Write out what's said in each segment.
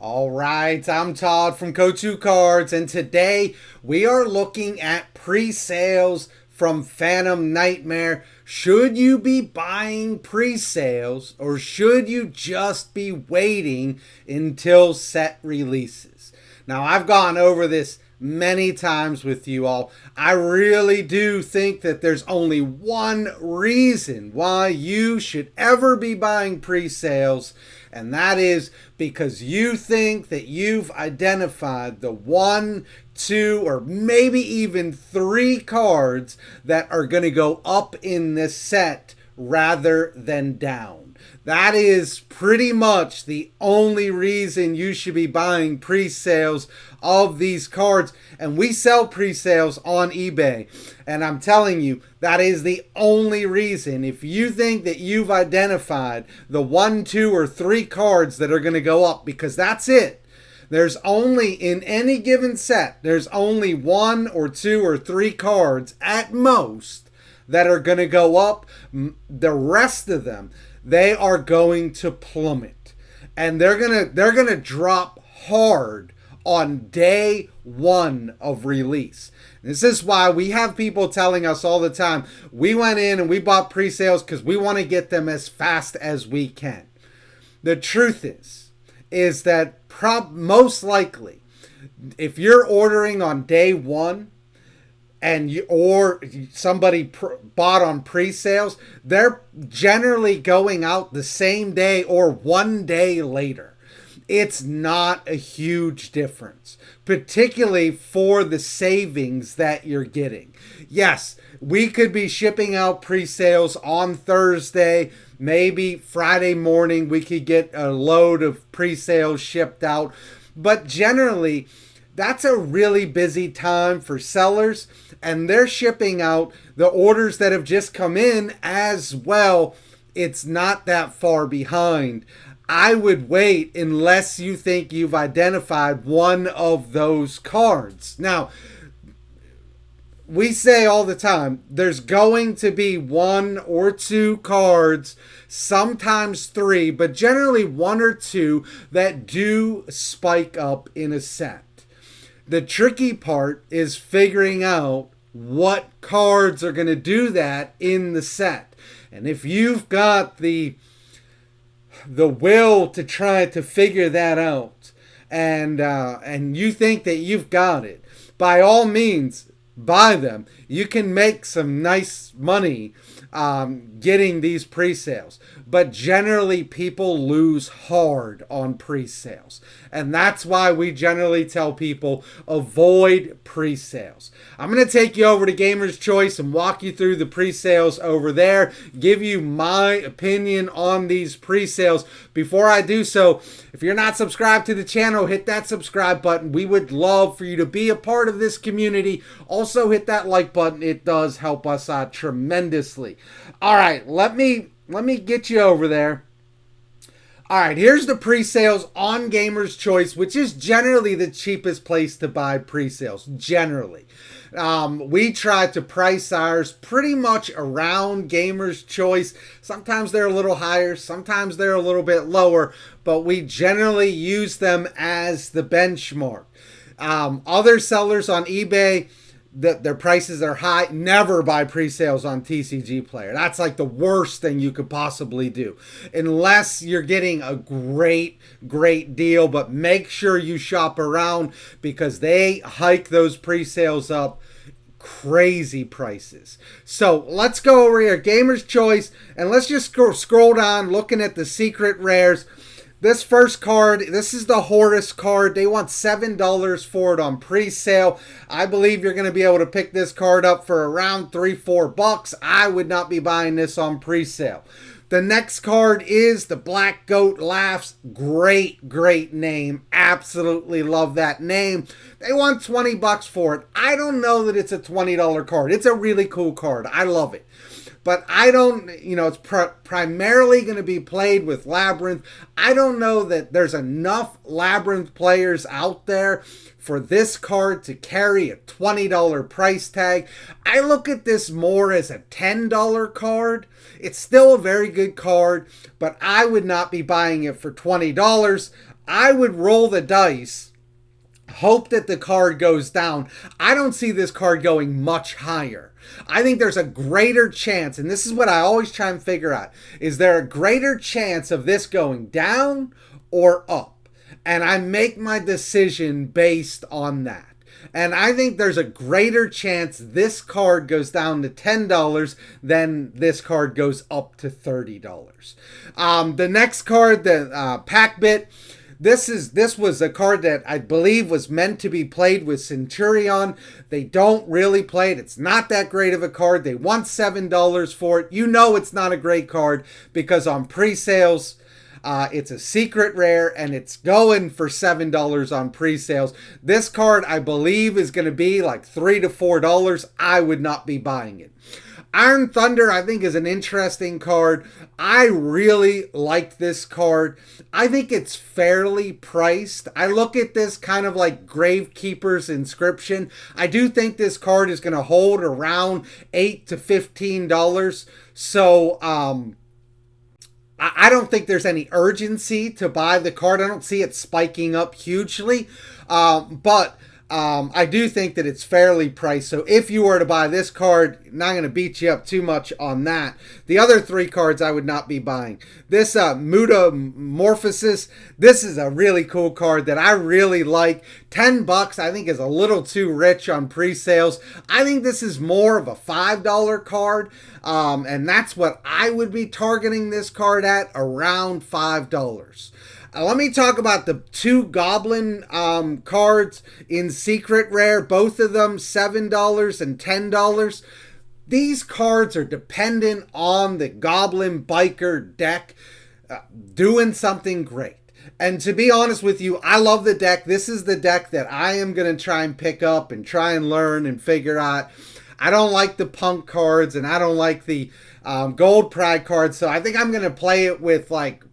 All right, I'm Todd from Go2 Cards, and today we are looking at pre-sales from Phantom Nightmare. Should you be buying pre-sales, or should you just be waiting until set releases? Now, I've gone over this many times with you all. I really do think that there's only one reason why you should ever be buying pre-sales, and that is because you think that you've identified the one, two, or maybe even three cards that are going to go up in this set rather than down. That is pretty much the only reason you should be buying pre-sales of these cards. And we sell pre-sales on eBay. And I'm telling you, that is the only reason. If you think that you've identified the one, two, or three cards that are going to go up, because that's it. There's only, in any given set, there's only one or two or three cards at most that are going to go up. The rest of them, they are going to plummet, and they're gonna drop hard on day one of release. This is why we have people telling us all the time, we went in and we bought pre-sales because we want to get them as fast as we can. The truth is that most likely, if you're ordering on day one, or somebody bought on pre-sales, they're generally going out the same day or one day later. It's not a huge difference, particularly for the savings that you're getting. Yes, we could be shipping out pre-sales on Thursday. Maybe Friday morning we could get a load of pre-sales shipped out. But generally, that's a really busy time for sellers, and they're shipping out the orders that have just come in as well. It's not that far behind. I would wait unless you think you've identified one of those cards. Now, we say all the time, there's going to be one or two cards, sometimes three, but generally one or two that do spike up in a set. The tricky part is figuring out what cards are going to do that in the set. And if you've got the will to try to figure that out, and you think that you've got it, by all means, buy them. You can make some nice money getting these pre-sales. But generally, people lose hard on pre-sales. And that's why we generally tell people, avoid pre-sales. I'm going to take you over to Gamer's Choice and walk you through the pre-sales over there, give you my opinion on these pre-sales. Before I do so, if you're not subscribed to the channel, hit that subscribe button. We would love for you to be a part of this community. Also, hit that like button. It does help us out tremendously. All right, let me get you over there. All right, here's the pre-sales on Gamer's Choice, which is generally the cheapest place to buy pre-sales, generally. We try to price ours pretty much around Gamer's Choice. Sometimes they're a little higher, sometimes they're a little bit lower, but we generally use them as the benchmark. Other sellers on eBay, their prices are high. Never buy pre-sales on TCG Player. That's like the worst thing you could possibly do. Unless you're getting a great deal. But make sure you shop around, because they hike those pre-sales up crazy prices. So let's go over here, Gamer's Choice, and let's just scroll down looking at the secret rares. This first card, this is the Horus card. They want $7 for it on pre-sale. I believe you're going to be able to pick this card up for around $3-4. I would not be buying this on pre-sale. The next card is the Black Goat Laughs. Great name. Absolutely love that name. They want $20 for it. I don't know that it's a $20 card. It's a really cool card. I love it. But I don't, it's primarily going to be played with Labyrinth. I don't know that there's enough Labyrinth players out there for this card to carry a $20 price tag. I look at this more as a $10 card. It's still a very good card, but I would not be buying it for $20. I would roll the dice, hope that the card goes down. I don't see this card going much higher. I think there's a greater chance, and this is what I always try and figure out, is there a greater chance of this going down or up? And I make my decision based on that. And I think there's a greater chance this card goes down to $10 than this card goes up to $30. The next card, the Pack Bit. This was a card that I believe was meant to be played with Centurion. They don't really play it. It's not that great of a card. They want $7 for it. You know it's not a great card because on pre-sales, it's a secret rare and it's going for $7 on pre-sales. This card, I believe, is going to be like $3 to $4. I would not be buying it. Iron Thunder, I think, is an interesting card. I really like this card. I think it's fairly priced. I look at this kind of like Gravekeeper's Inscription. I do think this card is going to hold around $8 to $15. So, I don't think there's any urgency to buy the card. I don't see it spiking up hugely. But I do think that it's fairly priced. So if you were to buy this card, not going to beat you up too much on that. The other three cards I would not be buying. This Metamorphosis, this is a really cool card that I really like. $10 I think is a little too rich on pre-sales. I think this is more of a $5 card. And that's what I would be targeting this card at, around $5. Let me talk about the two Goblin cards in Secret Rare. Both of them $7 and $10. These cards are dependent on the Goblin Biker deck doing something great. And to be honest with you, I love the deck. This is the deck that I am going to try and pick up and try and learn and figure out. I don't like the Punk cards and I don't like the Gold Pride cards. So I think I'm going to play it with like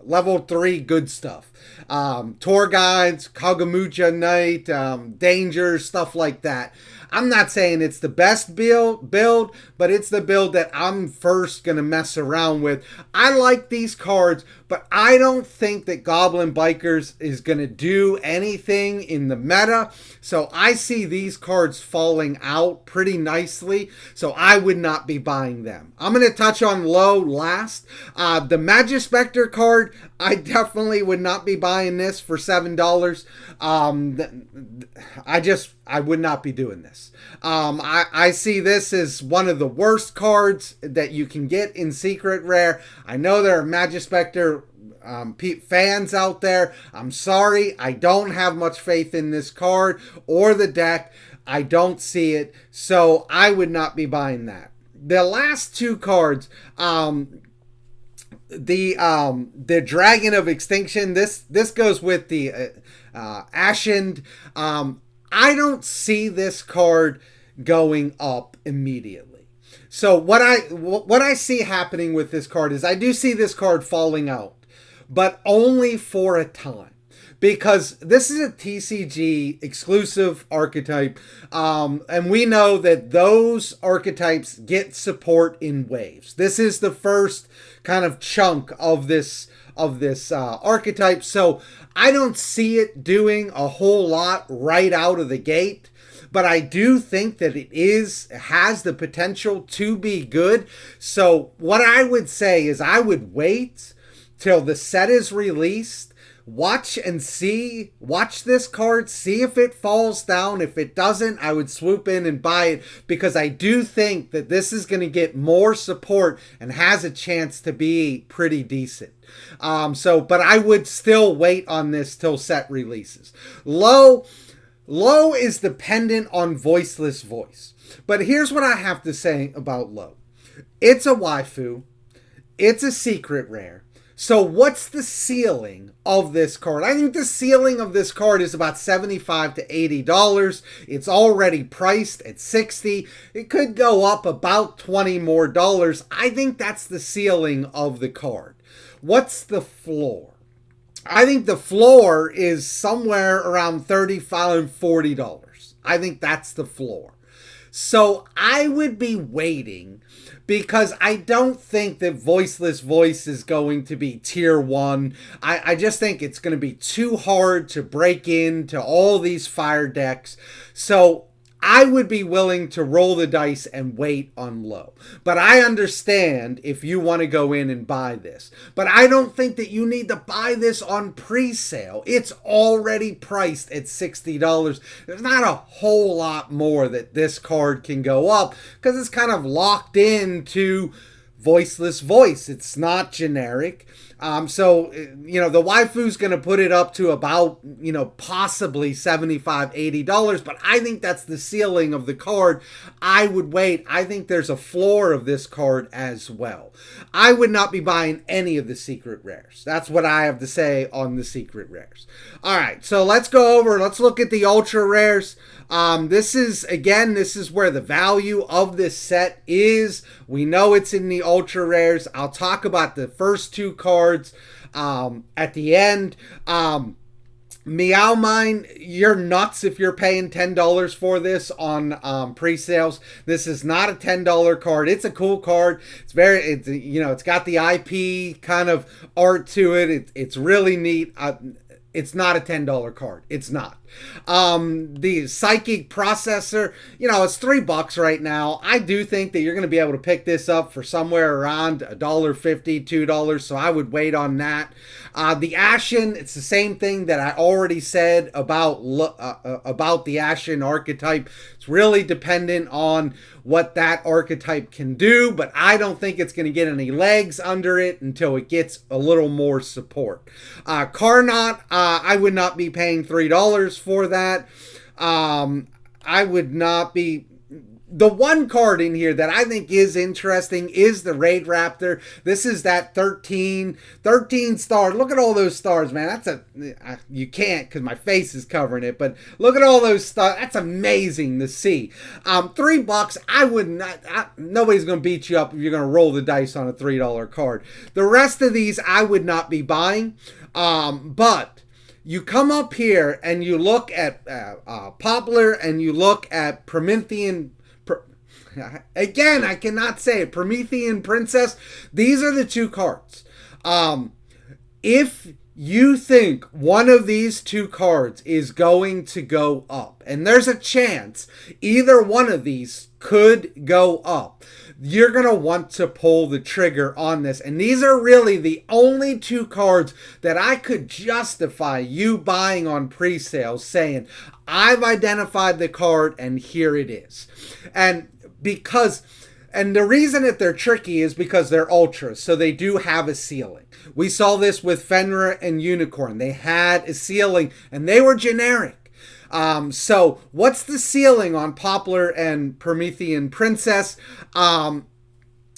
level 3 good stuff. Tour Guides, Kagamucha Knight, Danger, stuff like that. I'm not saying it's the best build, but it's the build that I'm first going to mess around with. I like these cards, but I don't think that Goblin Bikers is going to do anything in the meta. So I see these cards falling out pretty nicely. So I would not be buying them. I'm going to touch on low last. The Magispector card, I definitely would not be buying this for $7. I would not be doing this. I see this as one of the worst cards that you can get in Secret Rare. I know there are Magispector fans out there. I'm sorry. I don't have much faith in this card or the deck. I don't see it. So I would not be buying that. The last two cards, the Dragon of Extinction, this goes with the Ashened. I don't see this card going up immediately. So what I see happening with this card is I do see this card falling out, but only for a time. Because this is a TCG exclusive archetype, and we know that those archetypes get support in waves. This is the first kind of chunk of this archetype, so I don't see it doing a whole lot right out of the gate. But I do think that it has the potential to be good. So what I would say is I would wait till the set is released. Watch this card, see if it falls down. If it doesn't, I would swoop in and buy it because I do think that this is going to get more support and has a chance to be pretty decent. But I would still wait on this till set releases. Low is dependent on Voiceless Voice. But here's what I have to say about Low. It's a waifu. It's a secret rare. So what's the ceiling of this card? I think the ceiling of this card is about $75 to $80. It's already priced at $60. It could go up about $20 more. I think that's the ceiling of the card. What's the floor? I think the floor is somewhere around $35 and $40. I think that's the floor. So I would be waiting because I don't think that Voiceless Voice is going to be tier 1. I just think it's going to be too hard to break into all these fire decks. So I would be willing to roll the dice and wait on low. But I understand if you want to go in and buy this. But I don't think that you need to buy this on pre-sale. It's already priced at $60. There's not a whole lot more that this card can go up because it's kind of locked into Voiceless Voice. It's not generic. So, the waifu's going to put it up to about, possibly $75, $80, but I think that's the ceiling of the card. I would wait. I think there's a floor of this card as well. I would not be buying any of the secret rares. That's what I have to say on the secret rares. All right, so let's look at the ultra rares. This is where the value of this set is. We know it's in the ultra rares. I'll talk about the first two cards at the end. Meow Mine, you're nuts if you're paying $10 for this on pre-sales. This is not a $10 card. It's a cool card. It's got the IP kind of art to it. It's really neat. It's not a $10 card. It's not. The Psychic Processor, it's $3 right now. I do think that you're going to be able to pick this up for somewhere around $1.50, $2, so I would wait on that. The Ashen, it's the same thing that I already said about the Ashen archetype. It's really dependent on what that archetype can do, but I don't think it's going to get any legs under it until it gets a little more support. Carnot, I would not be paying $3 for that. I would not be. The one card in here that I think is interesting is the Raid Raptor. This is that 13 stars. Look at all those stars, man. You can't because my face is covering it, but look at all those stars. That's amazing to see. $3, I would not, nobody's going to beat you up if you're going to roll the dice on a $3 card. The rest of these I would not be buying, but you come up here and you look at Poplar and you look at Promethean. Again, I cannot say it. Promethean Princess. These are the two cards. If you think one of these two cards is going to go up, and there's a chance either one of these could go up, you're going to want to pull the trigger on this. And these are really the only two cards that I could justify you buying on pre-sale, saying, I've identified the card and here it is. And the reason that they're tricky is because they're ultras, so they do have a ceiling. We saw this with Fenrir and Unicorn. They had a ceiling and they were generic. So what's the ceiling on Poplar and Promethean Princess?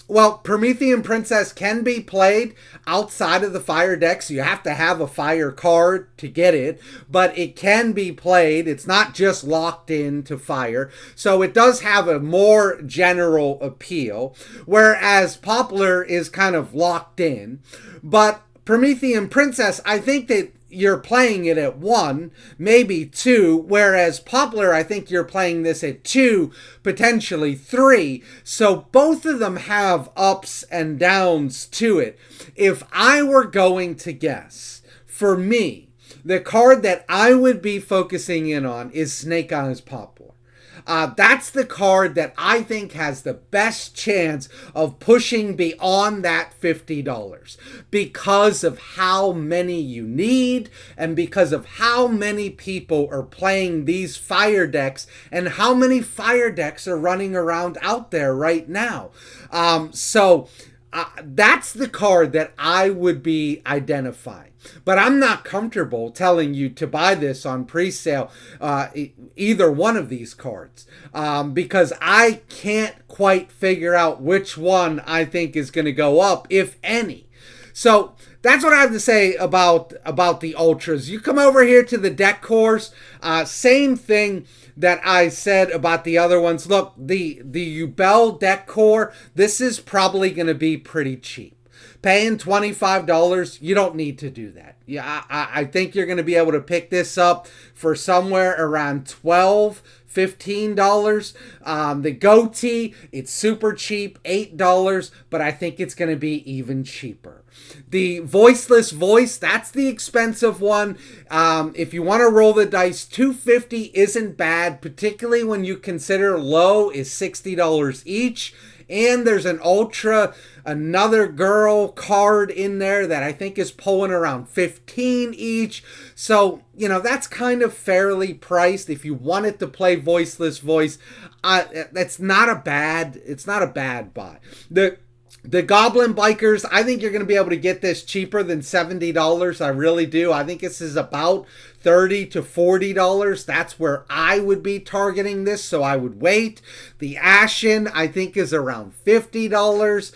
Well, Promethean Princess can be played outside of the fire deck, so you have to have a fire card to get it, but it can be played. It's not just locked into fire, so it does have a more general appeal, whereas Poplar is kind of locked in. But Promethean Princess, I think that you're playing it at 1, maybe 2, whereas Poplar, I think you're playing this at 2, potentially 3. So both of them have ups and downs to it. If I were going to guess, for me, the card that I would be focusing in on is Snake Eyes Poplar. That's the card that I think has the best chance of pushing beyond that $50 because of how many you need and because of how many people are playing these fire decks and how many fire decks are running around out there right now. That's the card that I would be identifying. But I'm not comfortable telling you to buy this on pre-sale, either one of these cards, because I can't quite figure out which one I think is going to go up, if any. So that's what I have to say about the Ultras. You come over here to the deck cores, same thing that I said about the other ones. Look, the Yubel deck core, this is probably going to be pretty cheap. Paying $25, you don't need to do that. Yeah, I think you're going to be able to pick this up for somewhere around $15. The goatee, it's super cheap, $8, but I think it's going to be even cheaper. The voiceless voice, that's the expensive one. If you want to roll the dice, $250 isn't bad, particularly when you consider low is $60 each. And there's an another girl card in there that I think is pulling around $15 each. So, that's kind of fairly priced. If you wanted to play voiceless voice, it's not a bad buy. The Goblin Bikers, I think you're going to be able to get this cheaper than $70. I really do. I think this is about $30 to $40. That's where I would be targeting this, so I would wait. The Ashen, I think, is around $50.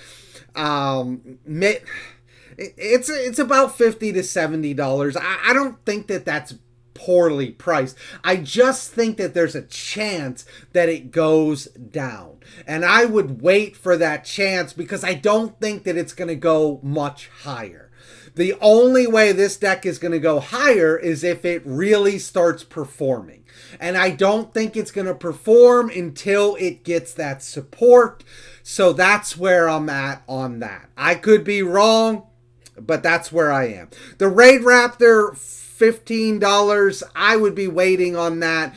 It's about $50 to $70. I don't think that's poorly priced. I just think that there's a chance that it goes down. And I would wait for that chance because I don't think that it's going to go much higher. The only way this deck is going to go higher is if it really starts performing. And I don't think it's going to perform until it gets that support. So that's where I'm at on that. I could be wrong, but that's where I am. The Raid Raptor, $15. I would be waiting on that.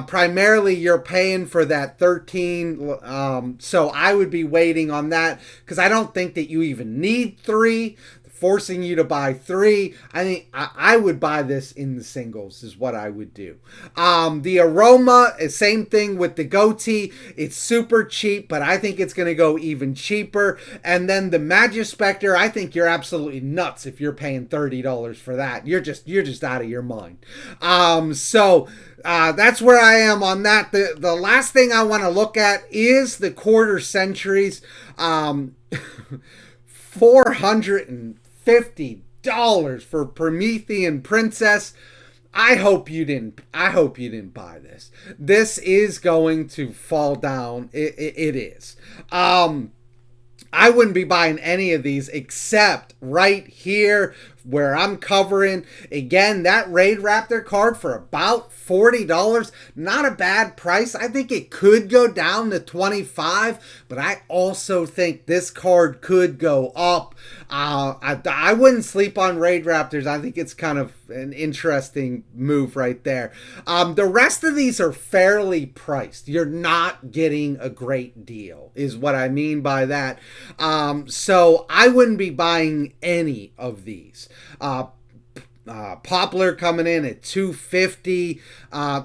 Primarily, you're paying for that 13. So I would be waiting on that because I don't think that you even need 3. Forcing you to buy 3. I think I would buy this in the singles is what I would do. The Aroma, same thing with the goatee. It's super cheap, but I think it's going to go even cheaper. And then the Magispector, I think you're absolutely nuts if you're paying $30 for that. You're just out of your mind. So that's where I am on that. The last thing I want to look at is the quarter centuries. $450 for Promethean Princess. I hope you didn't buy this. This is going to fall down. It is. I wouldn't be buying any of these except right here where I'm covering. Again, that Raid Raptor card for about $40. Not a bad price. I think it could go down to $25, but I also think this card could go up. I wouldn't sleep on Raid Raptors. I think it's kind of an interesting move right there. The rest of these are fairly priced. You're not getting a great deal is what I mean by that. So I wouldn't be buying any of these. Poplar coming in at $250.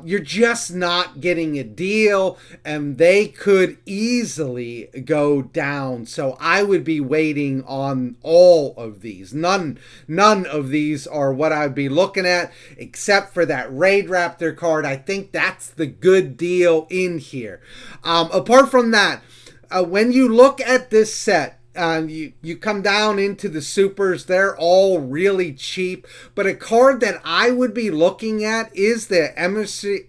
You're just not getting a deal, and they could easily go down. So I would be waiting on all of these. None of these are what I'd be looking at, except for that Raid Raptor card. I think that's the good deal in here. Apart from that, when you look at this set, you come down into the supers, they're all really cheap. But a card that I would be looking at is the Emercy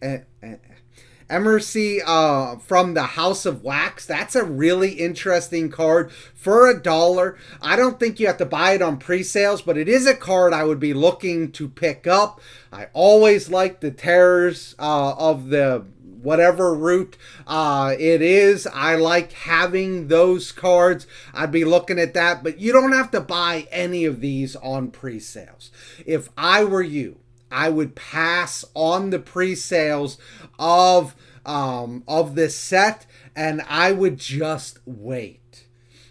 from the House of Wax. That's a really interesting card for $1. I don't think you have to buy it on pre-sales, but it is a card I would be looking to pick up. I always like the terrors of the whatever route it is. I like having those cards. I'd be looking at that, but you don't have to buy any of these on pre-sales. If I were you, I would pass on the pre-sales of this set, and I would just wait.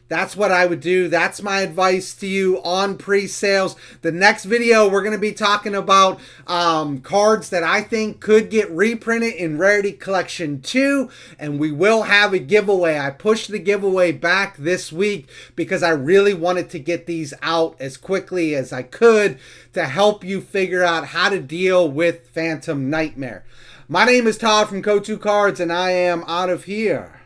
That's what I would do. That's my advice to you on pre-sales. The next video, we're going to be talking about cards that I think could get reprinted in Rarity Collection 2. And we will have a giveaway. I pushed the giveaway back this week because I really wanted to get these out as quickly as I could to help you figure out how to deal with Phantom Nightmare. My name is Todd from Go2 Cards, and I am out of here.